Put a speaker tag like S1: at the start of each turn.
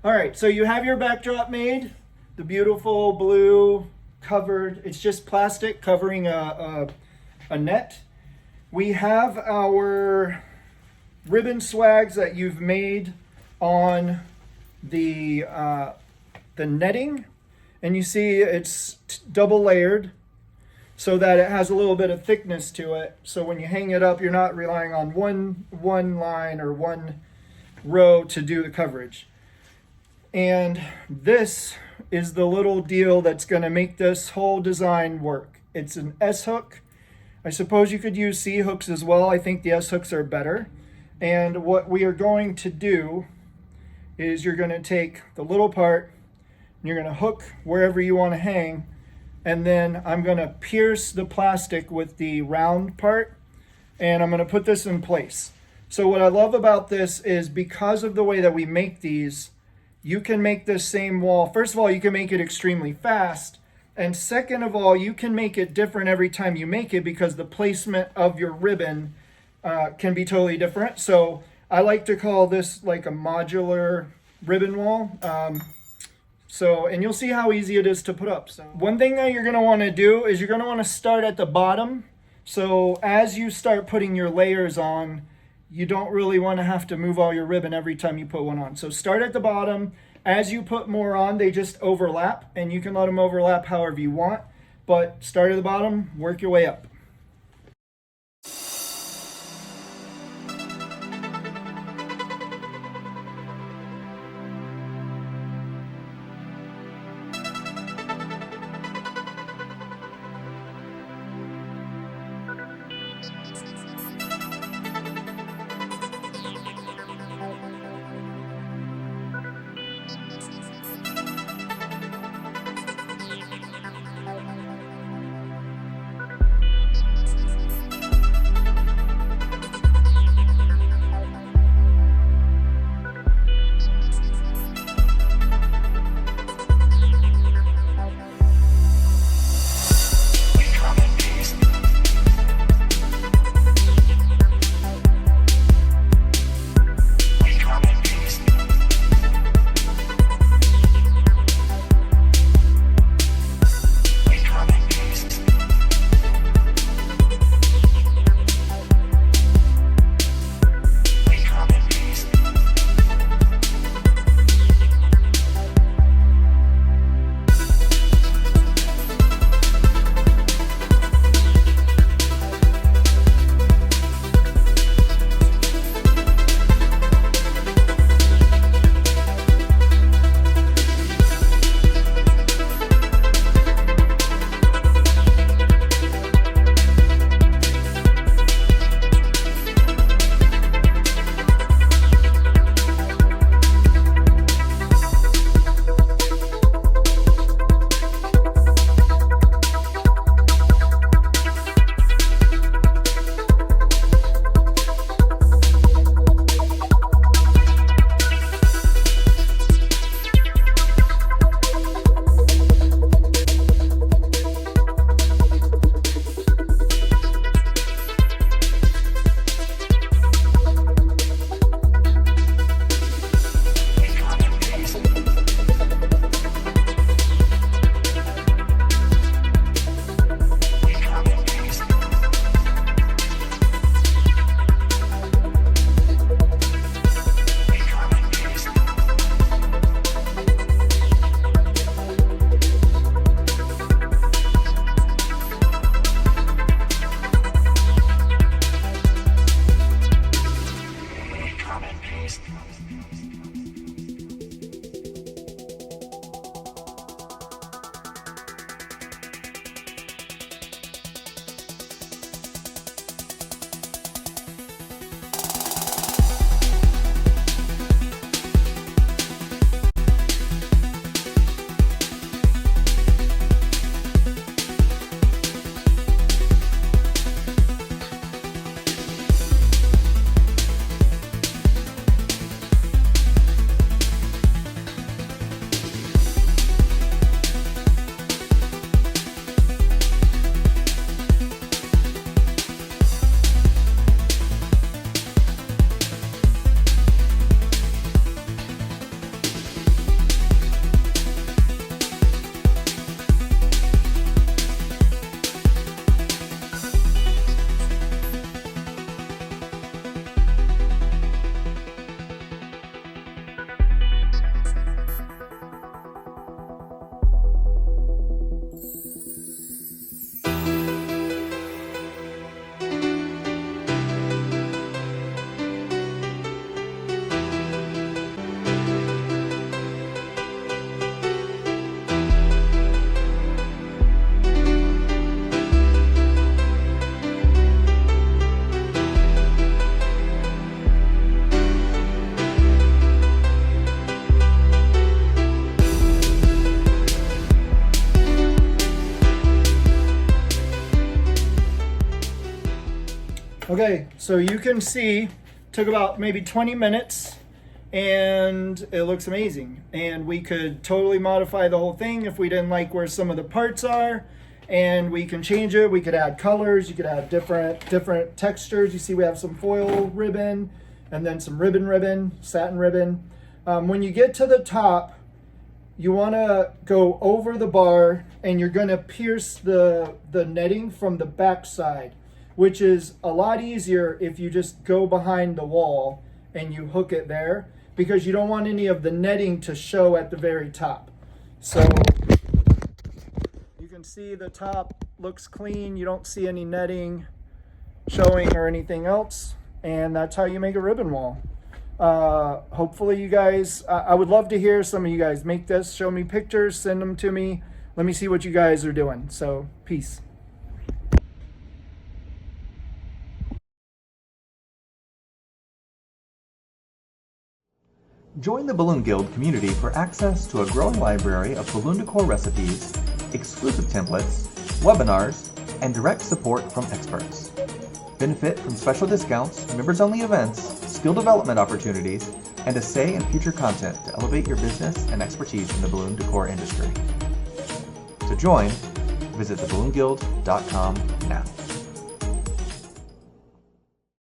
S1: All right, so you have your backdrop made, the beautiful blue covered, it's just plastic covering a net. We have our ribbon swags that you've made on the netting, and you see it's double layered so that it has a little bit of thickness to it. So when you hang it up, you're not relying on one line or one row to do the coverage. And this is the little deal that's going to make this whole design work. It's an S hook. I suppose you could use C hooks as well. I think the S hooks are better. And what we are going to do is you're going to take the little part and you're going to hook wherever you want to hang. And then I'm going to pierce the plastic with the round part. And I'm going to put this in place. So what I love about this is because of the way that we make these, you can make this same wall. First of all, you can make it extremely fast. And second of all, you can make it different every time you make it because the placement of your ribbon can be totally different. So I like to call this like a modular ribbon wall. And you'll see how easy it is to put up. So one thing that you're going to want to do is you're going to want to start at the bottom. So as you start putting your layers on, you don't really want to have to move all your ribbon every time you put one on. So start at the bottom. As you put more on, they just overlap, and you can let them overlap however you want. But start at the bottom, work your way up. Okay, so you can see, took about maybe 20 minutes and it looks amazing. And we could totally modify the whole thing if we didn't like where some of the parts are, and we can change it. We could add colors, you could add different textures. You see we have some foil ribbon and then some ribbon, satin ribbon. When you get to the top, you want to go over the bar and you're going to pierce the netting from the back side, which is a lot easier if you just go behind the wall and you hook it there, because you don't want any of the netting to show at the very top. So you can see the top looks clean. You don't see any netting showing or anything else. And that's how you make a ribbon wall. Hopefully you guys, I would love to hear some of you guys make this. Show me pictures, send them to me. Let me see what you guys are doing. So peace.
S2: Join the Balloon Guild community for access to a growing library of balloon decor recipes, exclusive templates, webinars, and direct support from experts. Benefit from special discounts, members-only events, skill development opportunities, and a say in future content to elevate your business and expertise in the balloon decor industry. To join, visit theballoonguild.com now.